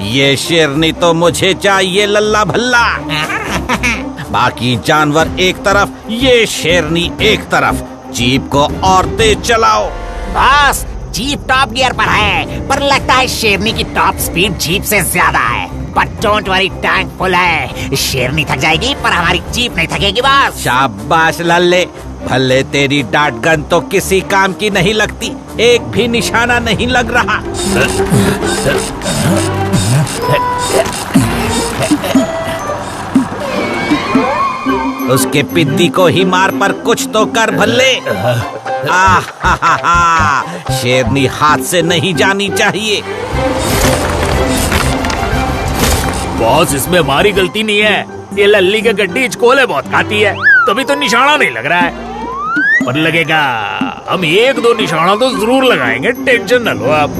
ये शेरनी तो मुझे चाहिए लल्ला भल्ला। बाकी जानवर एक तरफ, ये शेरनी एक तरफ। जीप को और तेज चलाओ। बॉस, जीप टॉप गियर पर है, पर लगता है शेरनी की टॉप स्पीड जीप से ज्यादा है। But don't worry, tank full है। शेरनी थक जाएगी पर हमारी जीप नहीं थकेगी बॉस। शाबाश लल्ले, भले तेरी डांट गन तो किसी काम की नहीं लगती, एक भी निशाना नहीं लग रहा। उसके पिद्दी को ही मार, पर कुछ तो कर भल्ले। शेरनी हाथ से नहीं जानी चाहिए। बॉस, इसमें हमारी गलती नहीं है। ये लल्ली के गड्डी कोले बहुत खाती है, तभी तो निशाना नहीं लग रहा है। पर लगेगा, हम एक दो निशाना तो जरूर लगाएंगे, टेंशन न लो आप।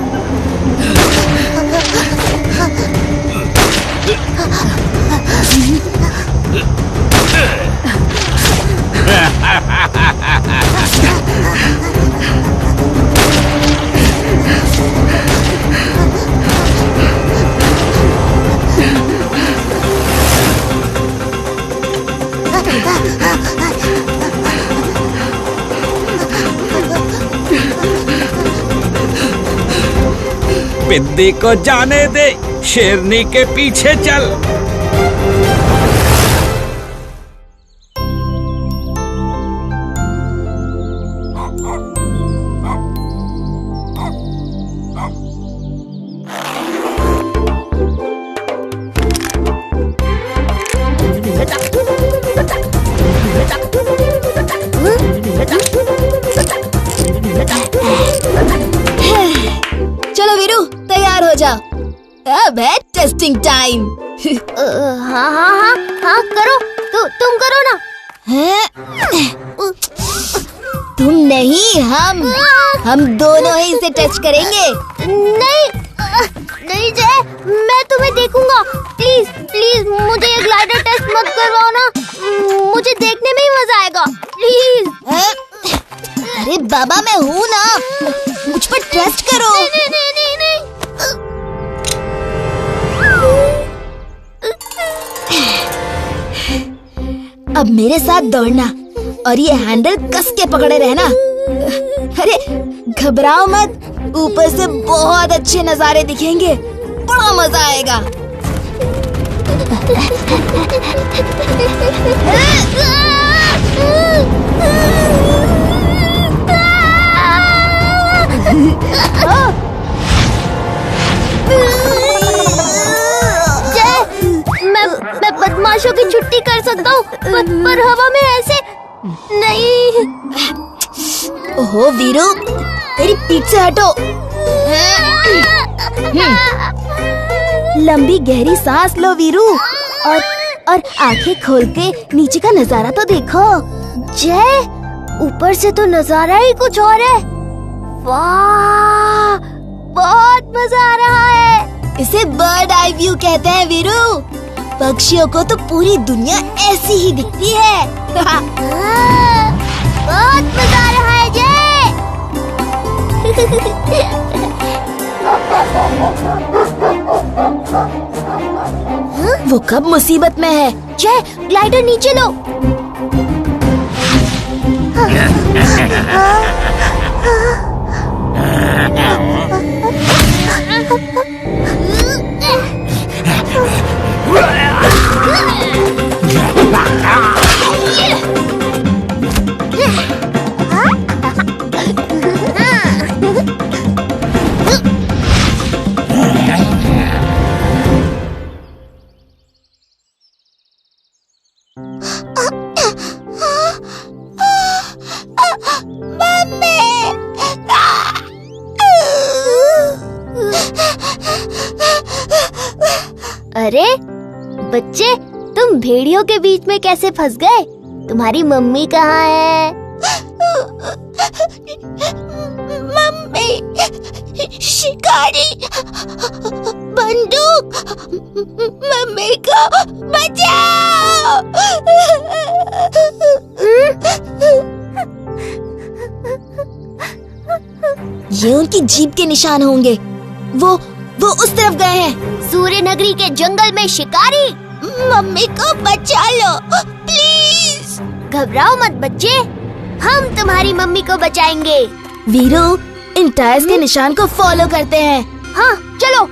पिद्दी को जाने दे, शेरनी के पीछे चल। चलो वीरू, तैयार हो जाओ, अब है टेस्टिंग टाइम। हाँ हाँ हाँ हाँ, करो, तुम करो ना। तुम नहीं, हम दोनों ही इसे टच करेंगे। नहीं नहीं जय, मैं तुम्हें देखूंगा। प्लीज प्लीज मुझे ये ग्लाइडर टेस्ट मत करवाओ ना, मुझे देखने में ही मजा आएगा, प्लीज। अरे बाबा, मैं हूँ ना, मुझ पर ट्रस्ट करो। नहीं नहीं नहीं नहीं। अब मेरे साथ दौड़ना और ये हैंडल कस के पकड़े रहना। अरे घबराओ मत, ऊपर से बहुत अच्छे नजारे दिखेंगे, बड़ा मजा आएगा। मैं बदमाशों की छुट्टी कर सकता हूँ, पर हवा में ऐसे नहीं। ओहो वीरू, तेरी पीठ से हटो। लंबी गहरी सांस लो वीरू, और आंखें खोल के नीचे का नजारा तो देखो। जय, ऊपर से तो नजारा ही कुछ और है। वाह, बहुत मजा आ रहा है। इसे बर्ड आई व्यू कहते हैं वीरू। पक्षियों को तो पूरी दुनिया ऐसी ही दिखती है। बहुत मजा आ रहा है जय। वो कब मुसीबत में है। जय, ग्लाइडर नीचे लो। अरे बच्चे, तुम भेड़ियों के बीच में कैसे फंस गए? तुम्हारी मम्मी कहाँ है? मम्मी शिकारी, बंदूक, मम्मी को बचाओ। ये उनकी जीप के निशान होंगे। वो वो उस तरफ गए हैं। सूर्य नगरी के जंगल में शिकारी। मम्मी को बचा लो प्लीज। घबराओ मत बच्चे, हम तुम्हारी मम्मी को बचाएंगे। वीरू, इन टायर्स के निशान को फॉलो करते हैं। हाँ चलो।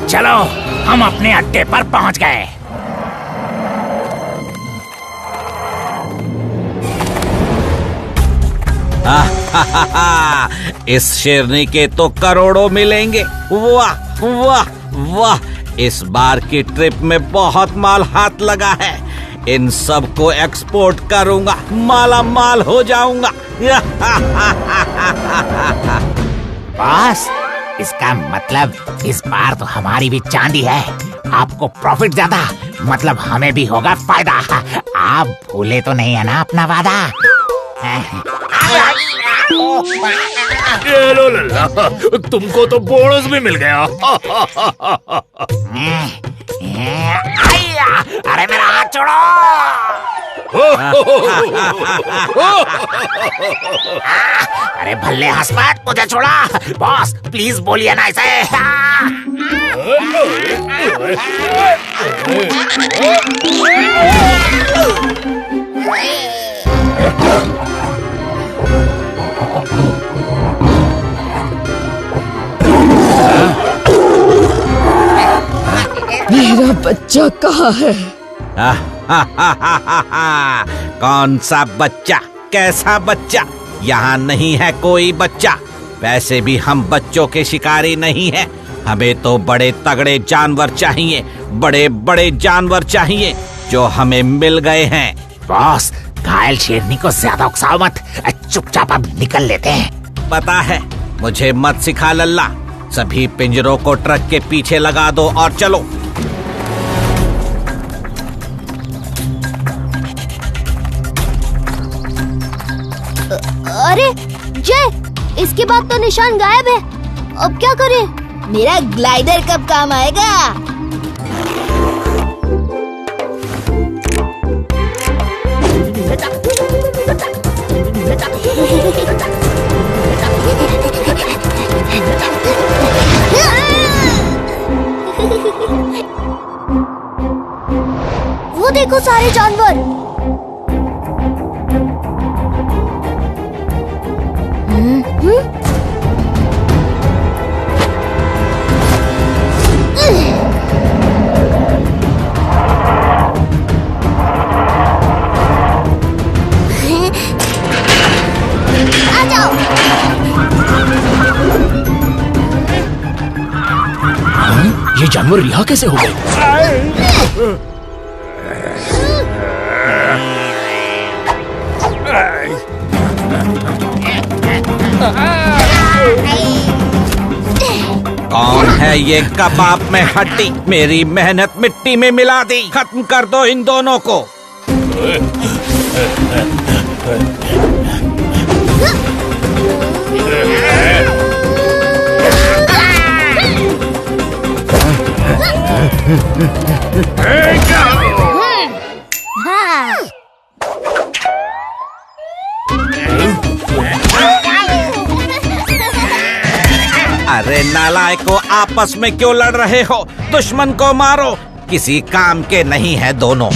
चलो, हम अपने अड्डे पर पहुंच गए। इस शेरनी के तो करोड़ों मिलेंगे। वाह वाह वाह, इस बार की ट्रिप में बहुत माल हाथ लगा है। इन सब को एक्सपोर्ट करूंगा, माला माल हो जाऊंगा। बॉस, इसका मतलब इस बार तो हमारी भी चांदी है। आपको प्रॉफिट ज्यादा, मतलब हमें भी होगा फायदा। आप भूले तो नहीं है ना अपना वादा? ये लो लल्ला, तुमको तो बोनस भी मिल गया। अरे मेरा हाथ छोड़ो। अरे भल्ले हंसमत, मुझे छोड़ा। बॉस प्लीज बोलिए ना इसे। मेरा बच्चा कहाँ है? कौन सा बच्चा, कैसा बच्चा? यहाँ नहीं है कोई बच्चा। वैसे भी हम बच्चों के शिकारी नहीं हैं। हमें तो बड़े तगड़े जानवर चाहिए, बड़े बड़े जानवर चाहिए, जो हमें मिल गए हैं। बॉस, घायल शेरनी को ज्यादा उकसाओ मत, चुपचाप अब निकल लेते हैं। पता है, मुझे मत सिखा लल्ला। सभी पिंजरों को ट्रक के पीछे लगा दो और चलो। अरे जय, इसके बाद तो निशान गायब है। अब क्या करें? मेरा ग्लाइडर कब काम आएगा? वो देखो सारे जानवर। आ जाओ। ये जानवर रिहा कैसे हो गए? कौन है ये कबाब में हड्डी? मेरी मेहनत मिट्टी में मिला दी। खत्म कर दो इन दोनों को। अरे नालायकों, आपस में क्यों लड़ रहे हो? दुश्मन को मारो, किसी काम के नहीं है दोनों।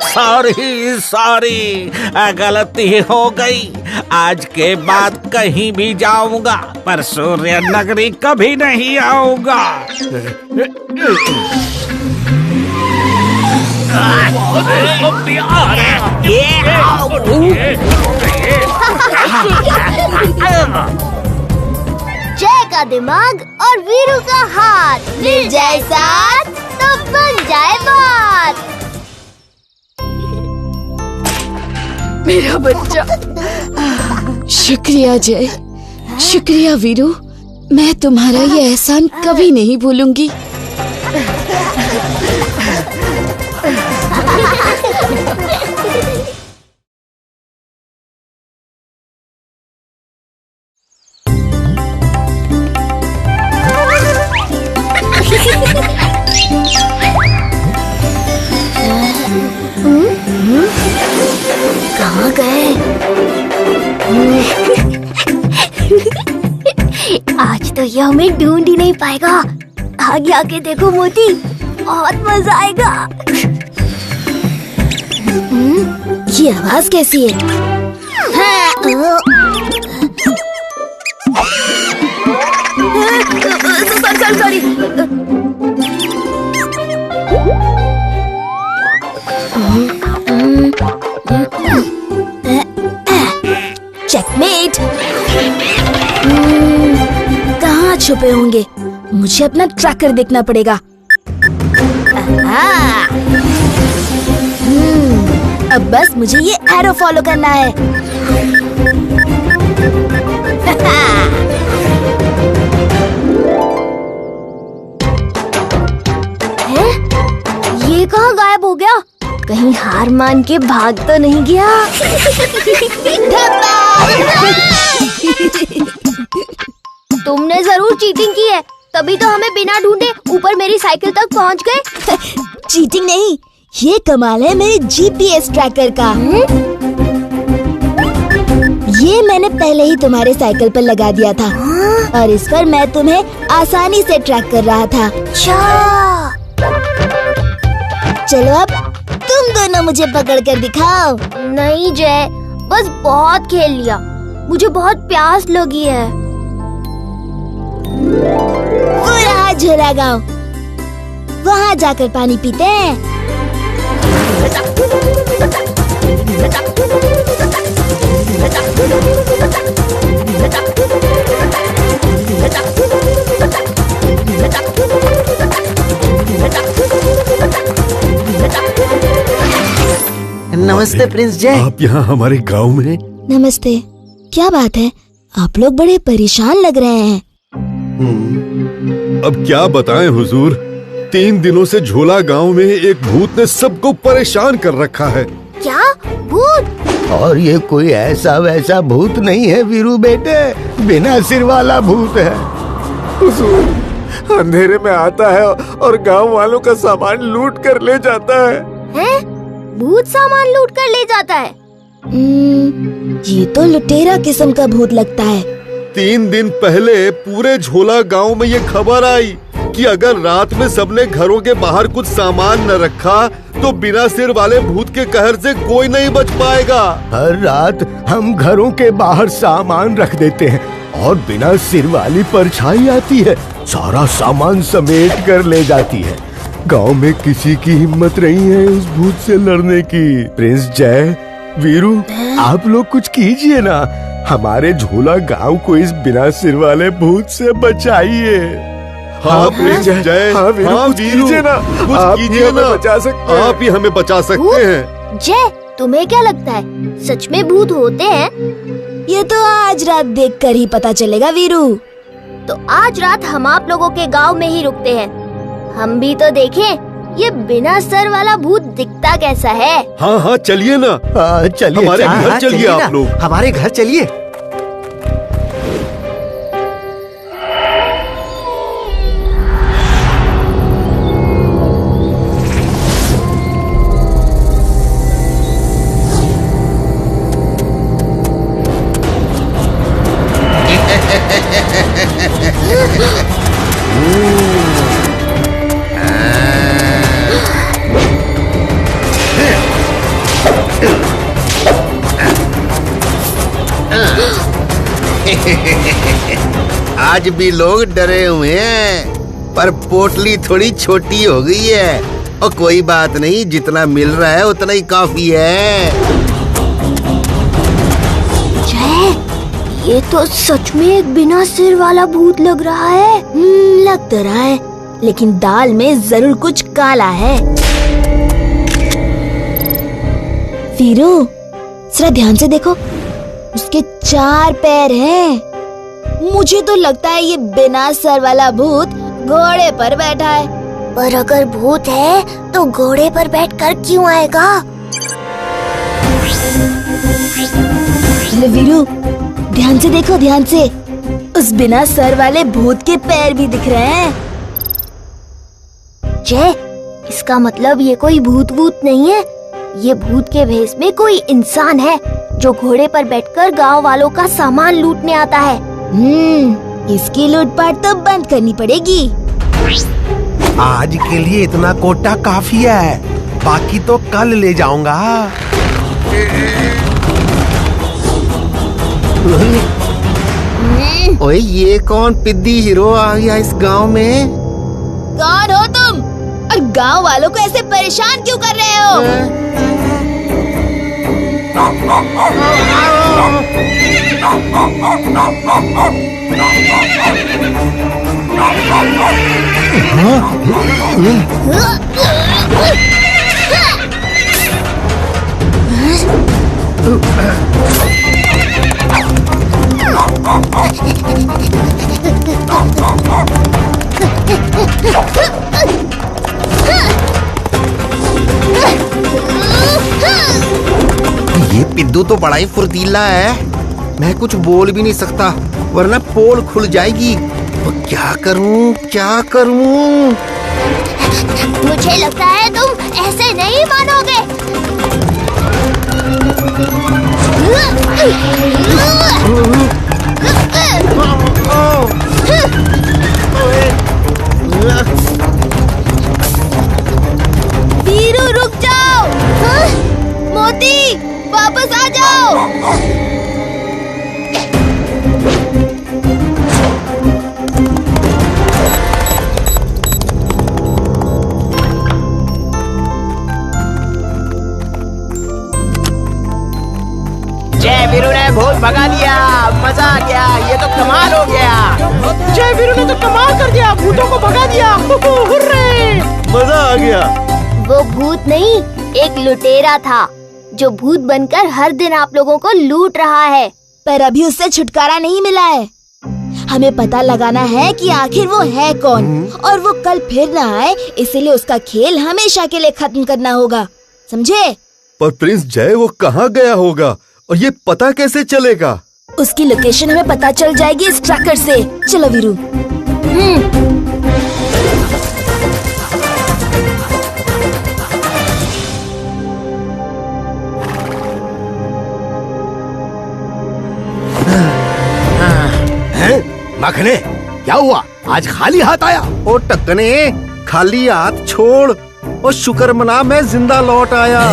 सॉरी सॉरी, गलती हो गई। आज के बाद कहीं भी जाऊंगा, पर सूर्य नगरी कभी नहीं आऊंगा। जय का दिमाग और वीरू का हाथ मिल जाए साथ तो बन जाए बात। मेरा बच्चा। शुक्रिया जय, शुक्रिया वीरू। मैं तुम्हारा ये एहसान कभी नहीं भूलूंगी। कहाँ गए? आज तो ये हमें ढूंढ ही नहीं पाएगा। आगे आके देखो मोती, बहुत मजा आएगा। ये आवाज कैसी है? सॉरी। चेकमेट। कहाँ छुपे होंगे? मुझे अपना ट्रैकर देखना पड़ेगा। अब बस मुझे ये एरो फॉलो करना है। ये कहाँ गायब हो गया? कहीं हार मान के भाग तो नहीं गया? तुमने जरूर चीटिंग की है, तभी तो हमें बिना ढूंढे ऊपर मेरी साइकिल तक पहुंच गए। चीटिंग नहीं, ये कमाल है मेरे जीपीएस ट्रैकर का। ये मैंने पहले ही तुम्हारे साइकिल पर लगा दिया था और इस पर मैं तुम्हें आसानी से ट्रैक कर रहा था। चलो अब तुम दोनों मुझे पकड़ कर दिखाओ। नहीं जय, बस बहुत खेल लिया, मुझे बहुत प्यास लगी है। वो रहा झोला गाँव, वहाँ जाकर पानी पीते हैं। नमस्ते प्रिंस जय। आप यहाँ हमारे गांव में? नमस्ते। क्या बात है, आप लोग बड़े परेशान लग रहे हैं। अब क्या बताएं हुजूर, 3 दिनों से झोला गांव में एक भूत ने सबको परेशान कर रखा है। क्या भूत? और ये कोई ऐसा वैसा भूत नहीं है वीरू बेटे, बिना सिर वाला भूत है। हुजूर, अंधेरे में आता है और गांव वालों का सामान लूट कर ले जाता है। हैं? भूत सामान लूट कर ले जाता है? ये तो लुटेरा किस्म का भूत लगता है। 3 दिन पहले पूरे झोला गांव में ये खबर आई कि अगर रात में सबने घरों के बाहर कुछ सामान न रखा तो बिना सिर वाले भूत के कहर से कोई नहीं बच पाएगा। हर रात हम घरों के बाहर सामान रख देते हैं और बिना सिर वाली परछाई आती है, सारा सामान समेट कर ले जाती है। गांव में किसी की हिम्मत नहीं है उस भूत से लड़ने की। प्रिंस जय, वीरू, आप लोग कुछ कीजिए ना, हमारे झोला गांव को इस बिना सिर वाले भूत से बचाइए। हाँ प्रिंस जय, हाँ वीरू, कुछ कीजिए ना, आप ही हमें बचा सकते हैं। आप ही हमें बचा सकते हैं। जय, तुम्हें क्या लगता है सच में भूत होते हैं? ये तो आज रात देखकर ही पता चलेगा वीरू। तो आज रात हम आप लोगों के गांव में ही रुकते हैं, हम भी तो देखें ये बिना सर वाला भूत दिखता कैसा है। हाँ हाँ चलिए ना, चलिए हमारे घर चलिए आप लोग। हमारे घर चलिए। आज भी लोग डरे हुए हैं, पर पोटली थोड़ी छोटी हो गई है। और कोई बात नहीं, जितना मिल रहा है उतना ही काफी है। जय, ये तो सच में एक बिना सिर वाला भूत लग रहा है। लग तो रहा है, लेकिन दाल में जरूर कुछ काला है। वीरू, जरा ध्यान से देखो, उसके 4 पैर हैं। मुझे तो लगता है ये बिना सर वाला भूत घोड़े पर बैठा है। पर अगर भूत है तो घोड़े पर बैठकर क्यों आएगा? वीरू, ध्यान से देखो, ध्यान से। उस बिना सर वाले भूत के पैर भी दिख रहे हैं। जय, इसका मतलब ये कोई भूत नहीं है। ये भूत के भेष में कोई इंसान है जो घोड़े पर बैठकर गांव वालों का सामान लूटने आता है। इसकी लूटपाट तो बंद करनी पड़ेगी। आज के लिए इतना कोटा काफी है, बाकी तो कल ले जाऊंगा। ओए, ये कौन पिद्दी हीरो आ गया इस गांव में? कौन हो तुम और गांव वालों को ऐसे परेशान क्यों कर रहे हो? ये पिद्दू तो बड़ा ही फुर्तीला है। मैं कुछ बोल भी नहीं सकता वरना पोल खुल जाएगी। तो क्या करूं, क्या करूं? मुझे लगता है तुम ऐसे नहीं मानोगे। वीरू, रुक जाओ। मोती, वापस आ जाओ। जय वीरू ने भूत भगा दिया, मजा आ गया। ये तो कमाल हो गया। जय वीरू ने तो कमाल कर दिया, भूतों को भगा दिया। हुर्रे! मजा आ गया। वो भूत नहीं, एक लुटेरा था जो भूत बनकर हर दिन आप लोगों को लूट रहा है। पर अभी उससे छुटकारा नहीं मिला है। हमें पता लगाना है कि आखिर वो है कौन और वो कल फिर ना आए, इसीलिए उसका खेल हमेशा के लिए खत्म करना होगा, समझे? पर प्रिंस जय वो कहाँ गया होगा और ये पता कैसे चलेगा? उसकी लोकेशन हमें पता चल जाएगी इस ट्रैकर से। चलो वीरू। मखने, क्या हुआ? आज खाली हाथ आया? ओ टकने, खाली हाथ छोड़ और शुक्र मना मैं जिंदा लौट आया।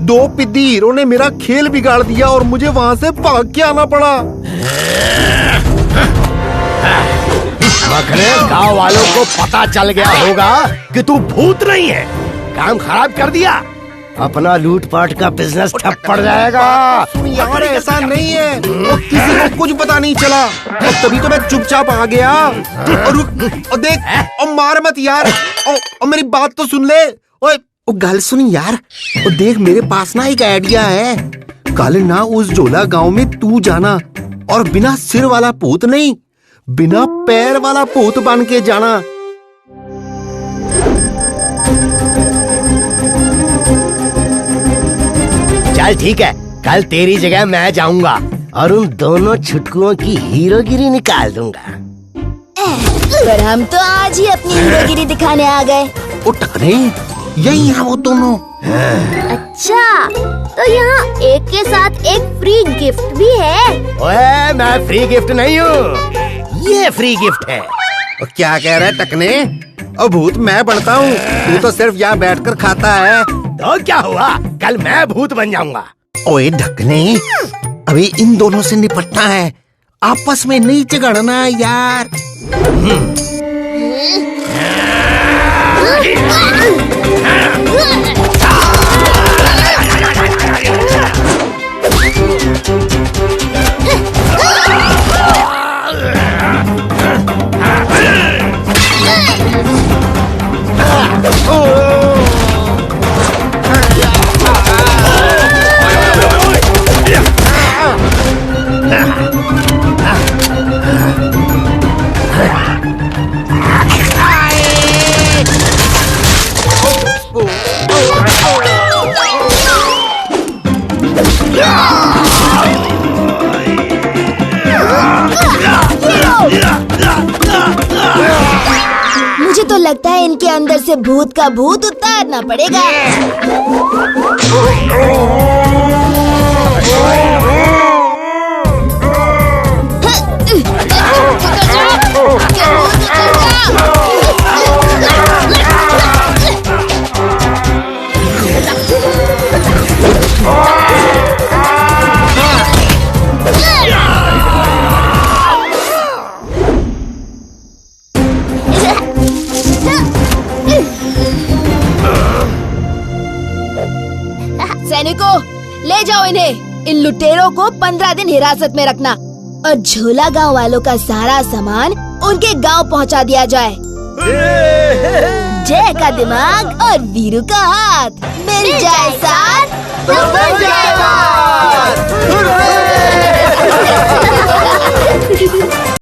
2 पिद्दी हीरो ने मेरा खेल बिगाड़ दिया और मुझे वहाँ से भाग के आना पड़ा। मखने, गांव वालों को पता चल गया होगा कि तू भूत नहीं है। काम खराब कर दिया। अपना लूटपाट का बिजनेस ठप पड़ जाएगा। यार ऐसा नहीं है, और किसी को कुछ पता नहीं चला और तभी तो मैं चुपचाप आ गया। और रुक, और देख, और मार मत यार, और मेरी बात तो सुन ले। ओए, ओ गल सुन यार, और देख मेरे पास ना एक आइडिया है। कल ना उस झोला गांव में तू जाना और बिना सिर वाला भूत नहीं, बिना पैर वाला भूत बन के जाना। चल ठीक है, कल तेरी जगह मैं जाऊंगा और उन दोनों छुटकुओं की हीरोगिरी निकाल दूंगा। पर हम तो आज ही अपनी हीरोगिरी दिखाने आ गए। ओ टकने, यही है वो दोनों। अच्छा, तो यहाँ एक के साथ एक फ्री गिफ्ट भी है। ओए, मैं फ्री गिफ्ट नहीं हूँ, ये फ्री गिफ्ट है। और क्या कह रहा है टकने? और भूत मैं बनता हूँ, तू तो सिर्फ यहाँ बैठकर खाता है। तो क्या हुआ, कल मैं भूत बन जाऊंगा। ओए ढकने, अभी इन दोनों से निपटना है, आपस में नहीं झगड़ना यार। से भूत का भूत उतारना पड़ेगा। सैनिकों, ले जाओ इन्हें। इन लुटेरों को 15 दिन हिरासत में रखना और झोला गांव वालों का सारा सामान उनके गांव पहुंचा दिया जाए। जय का दिमाग और वीरू का हाथ मिल जाए साथ तो बन जाए बात।